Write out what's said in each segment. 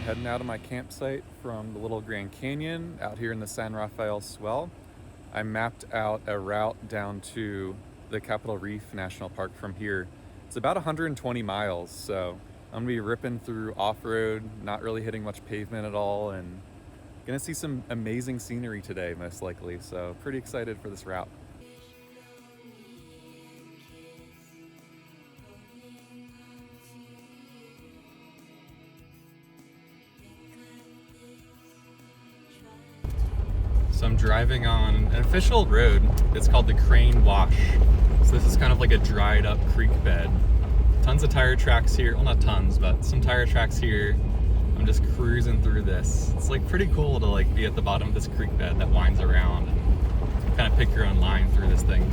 heading out of my campsite from the Little Grand Canyon out here in the San Rafael Swell. I mapped out a route down to the Capitol Reef National Park from here. It's about 120 miles, so I'm gonna be ripping through off-road, not really hitting much pavement at all, and gonna see some amazing scenery today, most likely, so pretty excited for this route. So I'm driving on an official road. It's called the Crane Wash. So this is kind of like a dried up creek bed. Tons of tire tracks here. Well, not tons, but some tire tracks here. I'm just cruising through this. It's like pretty cool to like be at the bottom of this creek bed that winds around and kind of pick your own line through this thing.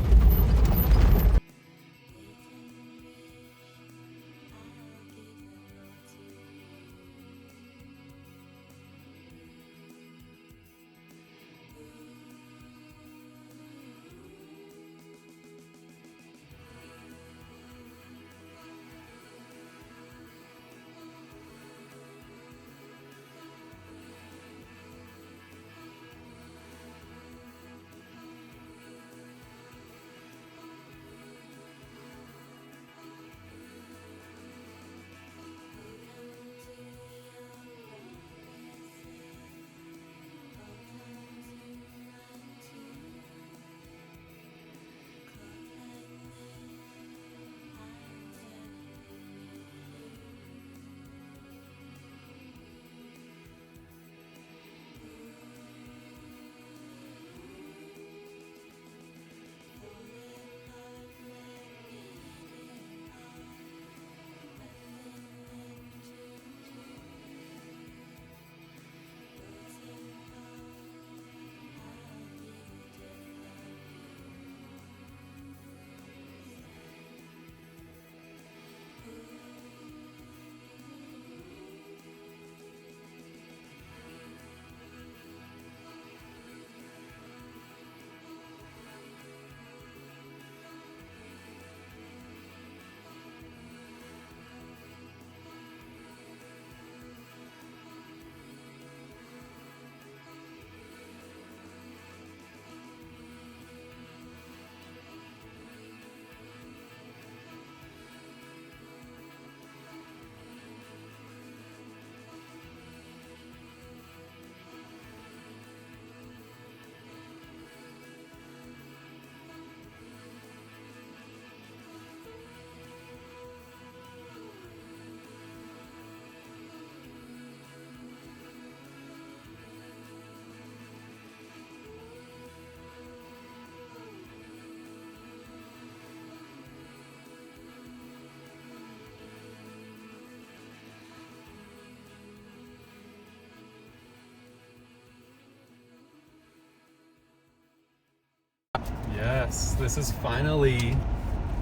Yes, this is finally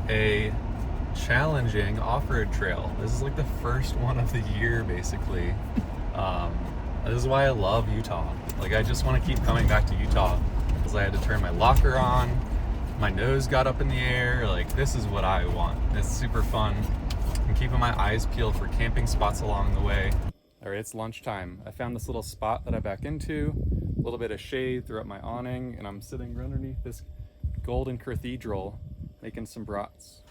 a challenging off-road trail. This is like the first one of the year, basically. This is why I love Utah. Like, I just want to keep coming back to Utah because I had to turn my locker on, my nose got up in the air. Like, this is what I want. It's super fun. I'm keeping my eyes peeled for camping spots along the way. All right, it's lunchtime. I found this little spot that I back into, a little bit of shade, threw up my awning, and I'm sitting right underneath this golden cathedral making some brats.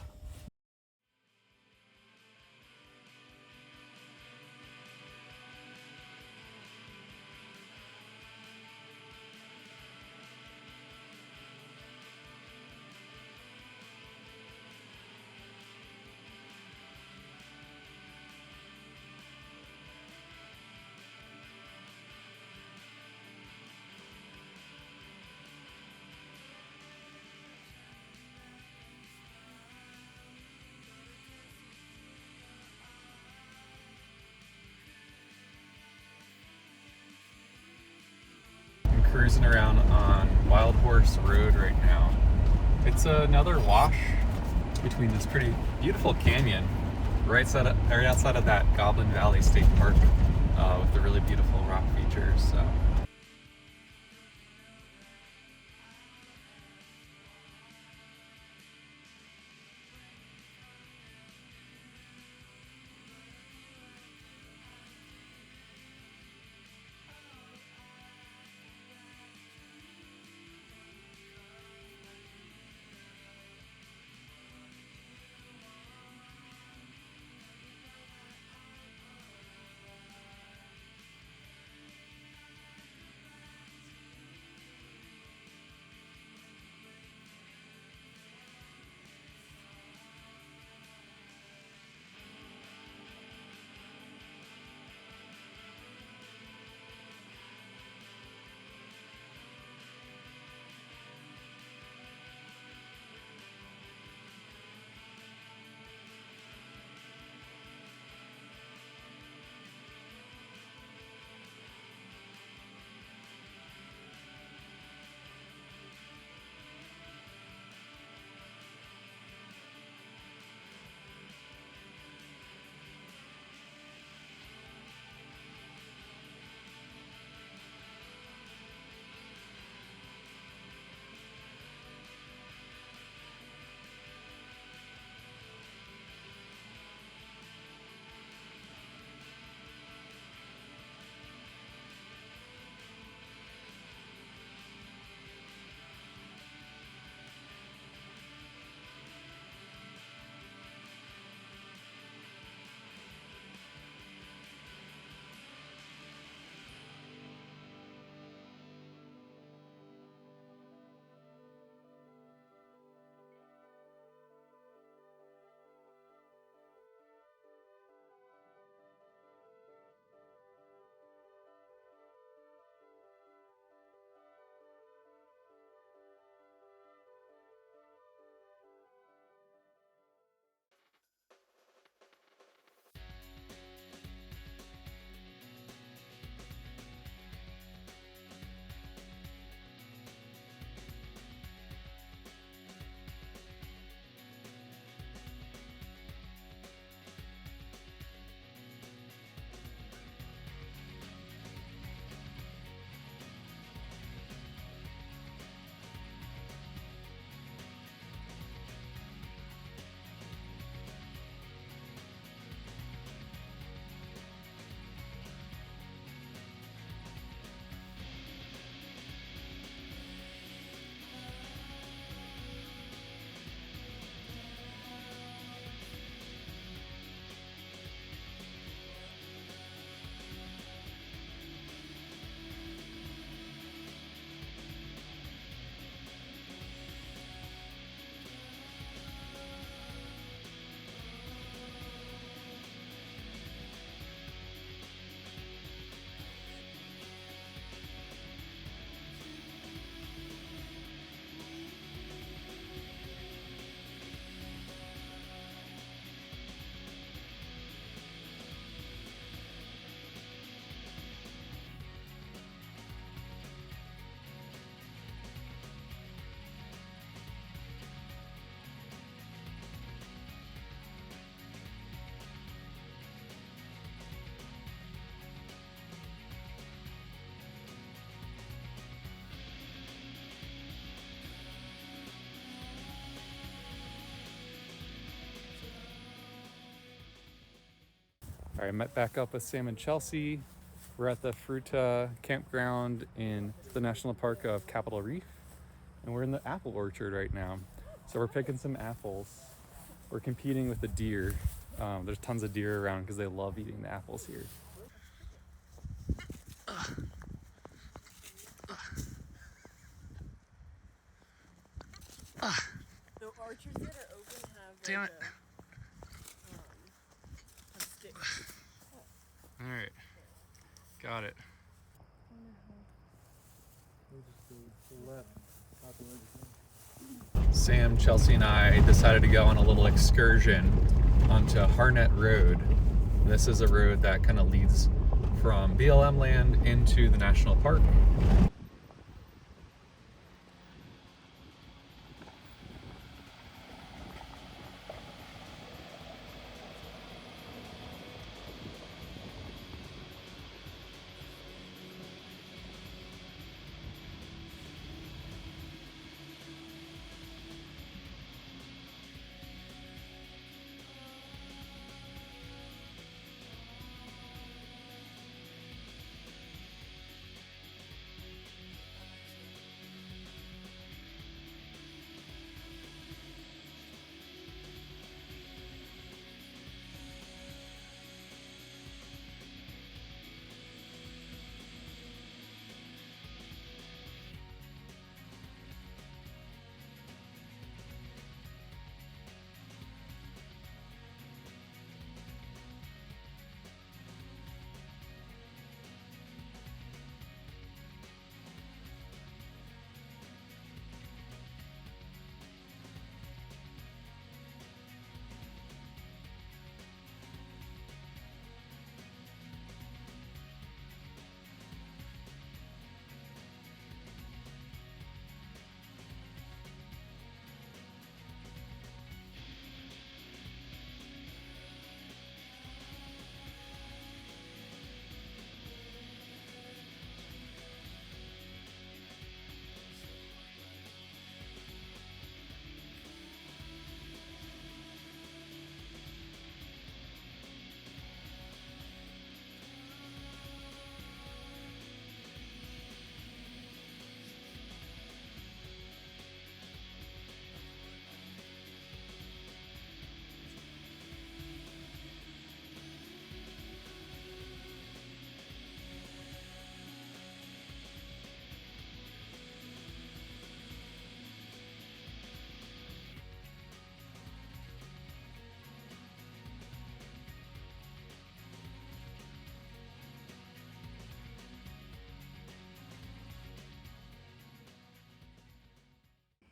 Cruising around on Wild Horse Road right now. It's another wash between this pretty beautiful canyon right outside of that Goblin Valley State Park with the really beautiful rock features. So. All right, I met back up with Sam and Chelsea. We're at the Fruita campground in the National Park of Capitol Reef, and we're in the apple orchard right now. So we're picking some apples. We're competing with the deer. There's tons of deer around because they love eating the apples here. The orchards that are open have Damn like it. a stick. All right, got it. Sam, Chelsea, and I decided to go on a little excursion onto Harnett Road. This is a road that kind of leads from BLM land into the national park.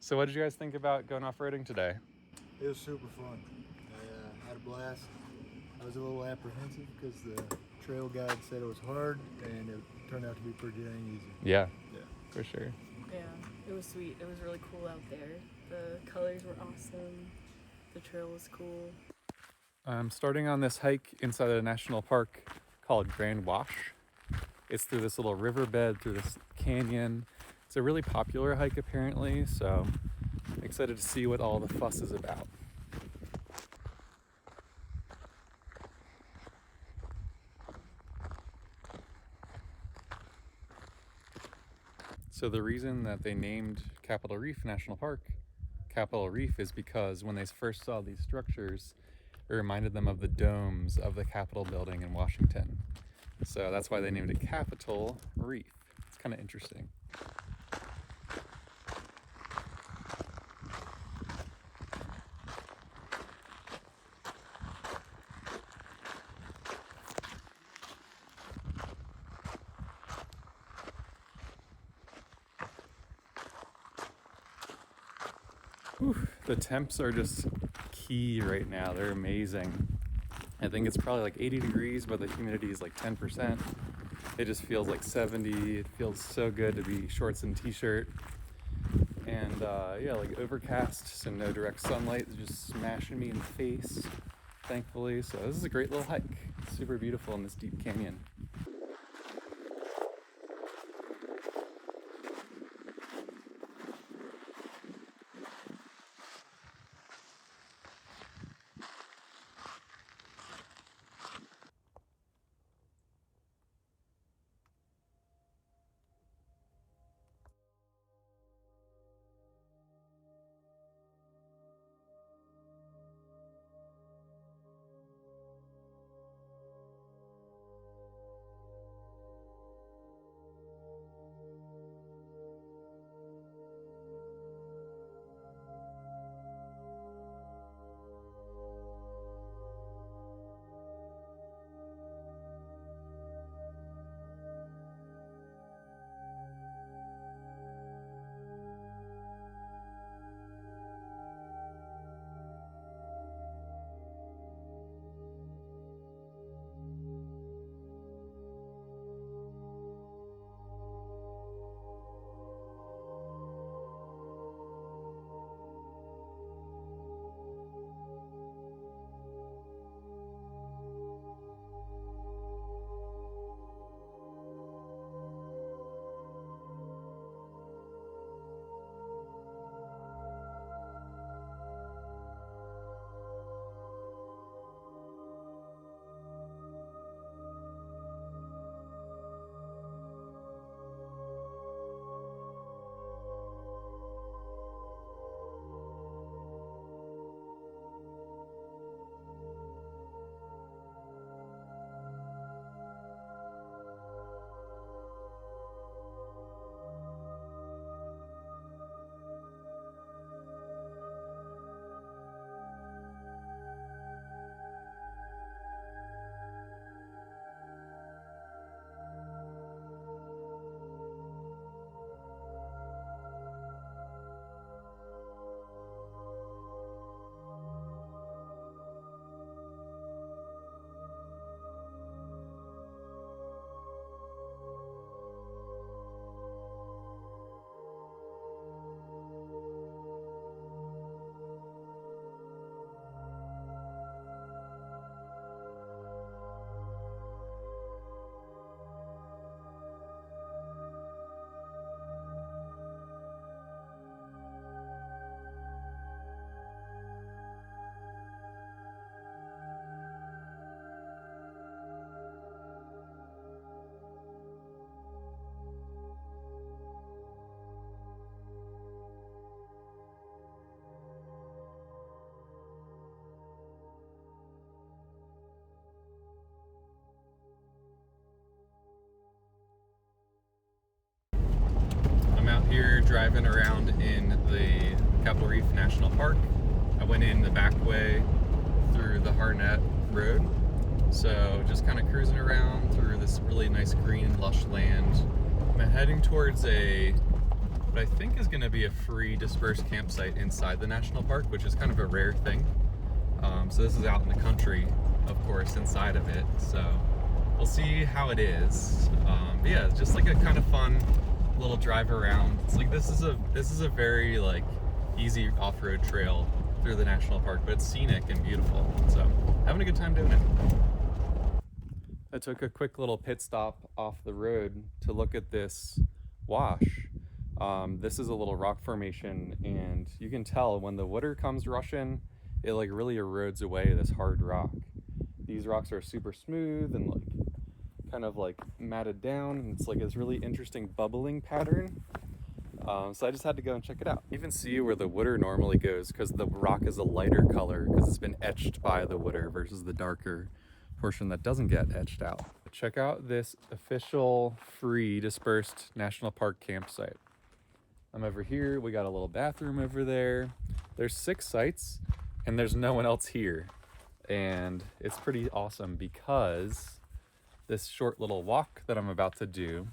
So what did you guys think about going off-roading today? It was super fun. I had a blast. I was a little apprehensive because the trail guide said it was hard, and it turned out to be pretty dang easy. Yeah, for sure. Yeah, it was sweet. It was really cool out there. The colors were awesome. The trail was cool. I'm starting on this hike inside a national park called Grand Wash. It's through this little riverbed, through this canyon. It's a really popular hike apparently, so I'm excited to see what all the fuss is about. So the reason that they named Capitol Reef National Park Capitol Reef is because when they first saw these structures, it reminded them of the domes of the Capitol building in Washington. So that's why they named it Capitol Reef. It's kind of interesting. Whew, the temps are just key right now. They're amazing. I think it's probably like 80 degrees, but the humidity is like 10%. It just feels like 70. It feels so good to be shorts and t-shirt. And yeah, like overcast, so no direct sunlight is just smashing me in the face, thankfully. So this is a great little hike. Super beautiful in this deep canyon. here driving around in the Capitol Reef National Park. I went in the back way through the Harnett Road. So just kind of cruising around through this really nice green lush land. I'm heading towards what I think is going to be a free dispersed campsite inside the national park, which is kind of a rare thing. So this is out in the country, of course, inside of it. So we'll see how it is. But yeah, it's just like a kind of fun little drive around. It's like this is a very like easy off-road trail through the national park, but it's scenic and beautiful. So having a good time doing it. I took a quick little pit stop off the road to look at this wash. This is a little rock formation, and you can tell when the water comes rushing, it like really erodes away this hard rock. These rocks are super smooth and like kind of like matted down, and it's like this really interesting bubbling pattern. So I just had to go and check it out. You can see where the water normally goes because the rock is a lighter color because it's been etched by the water versus the darker portion that doesn't get etched out. Check out this official free dispersed national park campsite. I'm over here, we got a little bathroom over there. There's 6 sites and there's no one else here. And it's pretty awesome because this short little walk that I'm about to do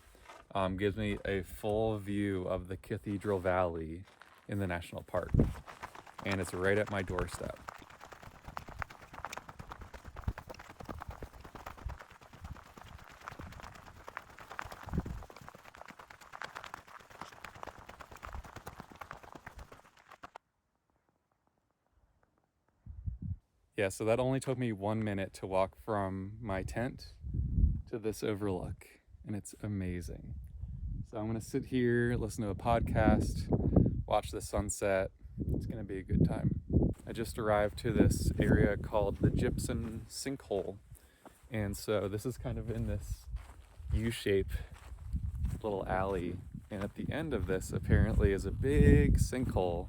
gives me a full view of the Cathedral Valley in the national park. And it's right at my doorstep. Yeah, so that only took me 1 minute to walk from my tent to this overlook, and it's amazing. So I'm gonna sit here, listen to a podcast, watch the sunset. It's gonna be a good time. I just arrived to this area called the Gypsum sinkhole, and so this is kind of in this U-shape little alley, and at the end of this apparently is a big sinkhole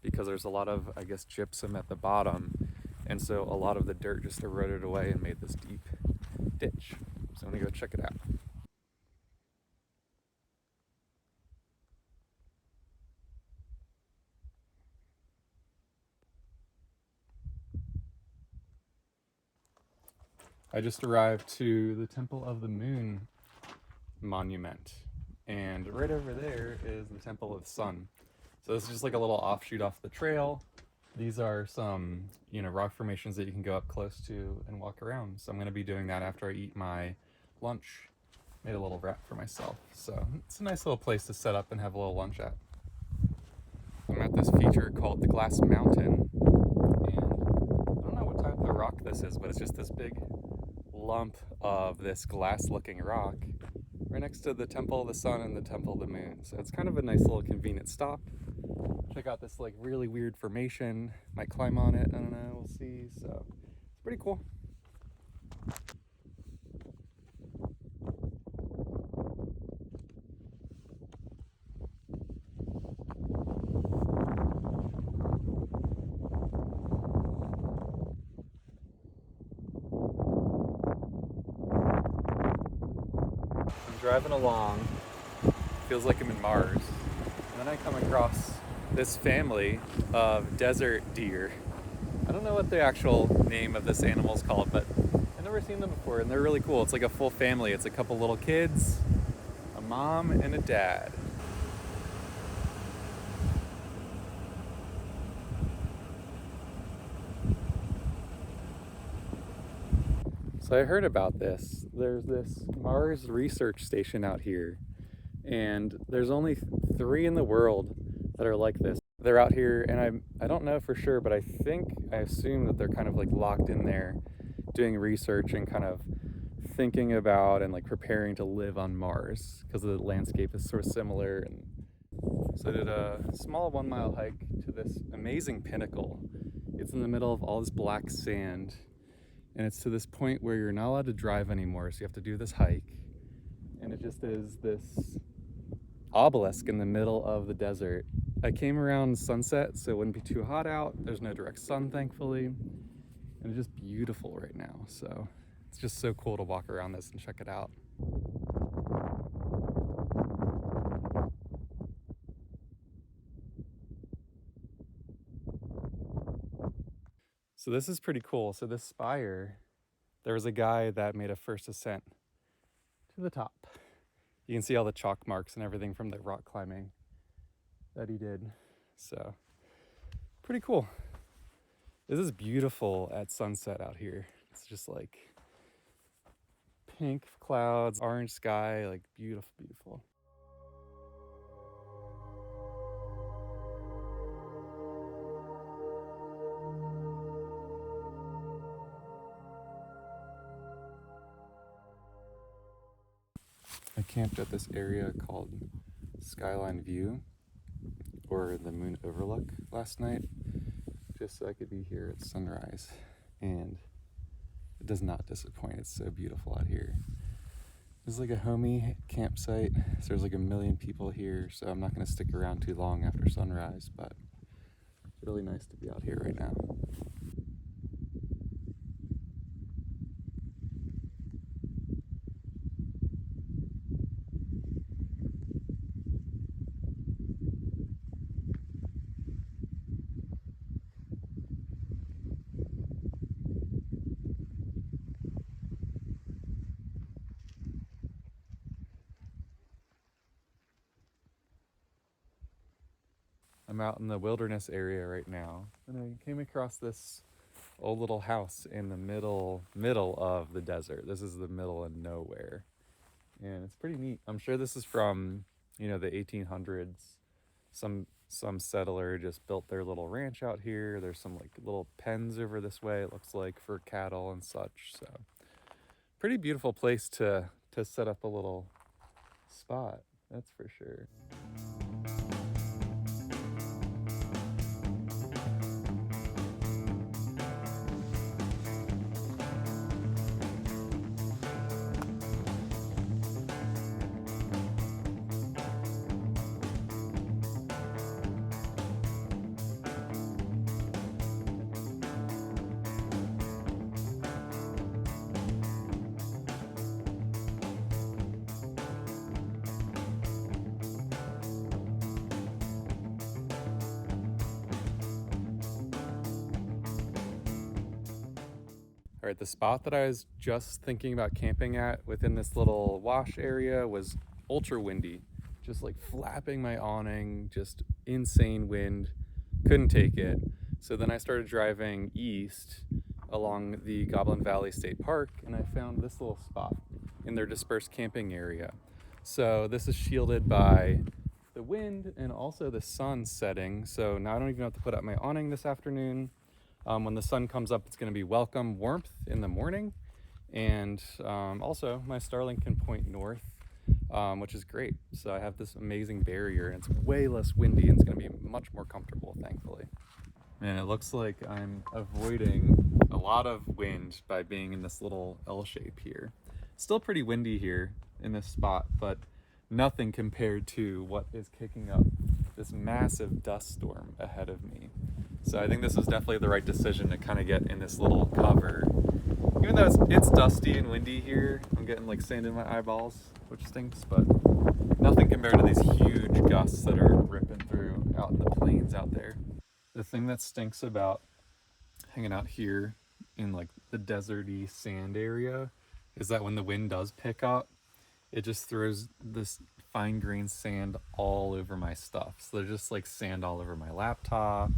because there's a lot of, I guess, gypsum at the bottom. And so a lot of the dirt just eroded away and made this deep ditch. So I'm gonna go check it out. I just arrived to the Temple of the Moon monument. And right over there is the Temple of the Sun. So this is just like a little offshoot off the trail. These are some, rock formations that you can go up close to and walk around. So I'm going to be doing that after I eat my lunch. Made a little wrap for myself. So it's a nice little place to set up and have a little lunch at. I'm at this feature called the Glass Mountain. And I don't know what type of rock this is, but it's just this big lump of this glass-looking rock right next to the Temple of the Sun and the Temple of the Moon. So it's kind of a nice little convenient stop. Check out this like really weird formation. Might climb on it, I don't know, we'll see. So it's pretty cool. I'm driving along, feels like I'm in Mars, and then I come across this family of desert deer. I don't know what the actual name of this animal is called, but I've never seen them before, and they're really cool. It's like a full family. It's a couple little kids, a mom, and a dad. So I heard about this. There's this Mars research station out here, and there's only 3 in the world that are like this. They're out here, and I don't know for sure, but I assume that they're kind of like locked in there doing research and kind of thinking about and like preparing to live on Mars because the landscape is sort of similar. And so I did a small 1-mile hike to this amazing pinnacle. It's in the middle of all this black sand, and it's to this point where you're not allowed to drive anymore, so you have to do this hike. And it just is this obelisk in the middle of the desert. I came around sunset, so it wouldn't be too hot out. There's no direct sun, thankfully. And it's just beautiful right now. So it's just so cool to walk around this and check it out. So this is pretty cool. So this spire, there was a guy that made a first ascent to the top. You can see all the chalk marks and everything from the rock climbing that he did. So pretty cool. This is beautiful at sunset out here. It's just like pink clouds, orange sky, like beautiful, beautiful. I camped at this area called Skyline View, or the Moon Overlook, last night, just so I could be here at sunrise. And it does not disappoint. It's so beautiful out here. This is like a homey campsite, so there's like 1 million people here, so I'm not going to stick around too long after sunrise, but it's really nice to be out here right now. I'm out in the wilderness area right now, and I came across this old little house in the middle of the desert. This is the middle of nowhere, and it's pretty neat. I'm sure this is from, the 1800s. Some settler just built their little ranch out here. There's some like little pens over this way, it looks like, for cattle and such. So pretty beautiful place to set up a little spot, that's for sure. All right, the spot that I was just thinking about camping at within this little wash area was ultra windy, just like flapping my awning, just insane wind, couldn't take it. So then I started driving east along the Goblin Valley State Park, and I found this little spot in their dispersed camping area. So this is shielded by the wind and also the sun setting. So now I don't even have to put up my awning this afternoon. When the sun comes up, it's going to be welcome warmth in the morning. And also my Starlink can point north, which is great. So I have this amazing barrier, and it's way less windy, and it's going to be much more comfortable, thankfully. And it looks like I'm avoiding a lot of wind by being in this little L shape here. Still pretty windy here in this spot, but nothing compared to what is kicking up this massive dust storm ahead of me. So I think this was definitely the right decision to kind of get in this little cover. Even though it's dusty and windy here, I'm getting like sand in my eyeballs, which stinks, but nothing compared to these huge gusts that are ripping through out in the plains out there. The thing that stinks about hanging out here in like the deserty sand area is that when the wind does pick up, it just throws this fine grained sand all over my stuff. So there's just like sand all over my laptop,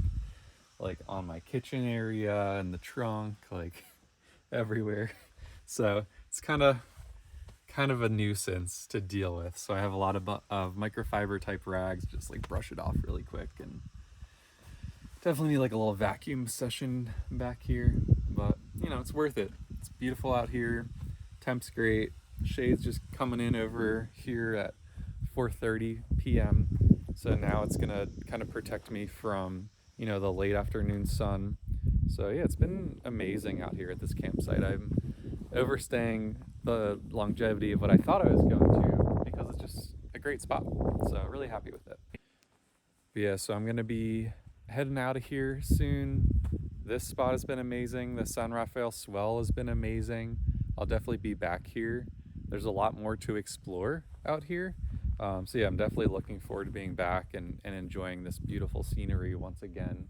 like on my kitchen area and the trunk, like everywhere. So it's kind of a nuisance to deal with. So I have a lot of microfiber type rags, just like brush it off really quick, and definitely need like a little vacuum session back here, but it's worth it. It's beautiful out here. Temp's great. Shade's just coming in over here at 4:30 p.m. So now it's gonna kind of protect me from the late afternoon sun. So yeah, it's been amazing out here at this campsite. I'm overstaying the longevity of what I thought I was going to, because it's just a great spot. So really happy with it. But yeah, so I'm gonna be heading out of here soon. This spot has been amazing. The San Rafael Swell has been amazing. I'll definitely be back here. There's a lot more to explore out here. So yeah, I'm definitely looking forward to being back and enjoying this beautiful scenery once again.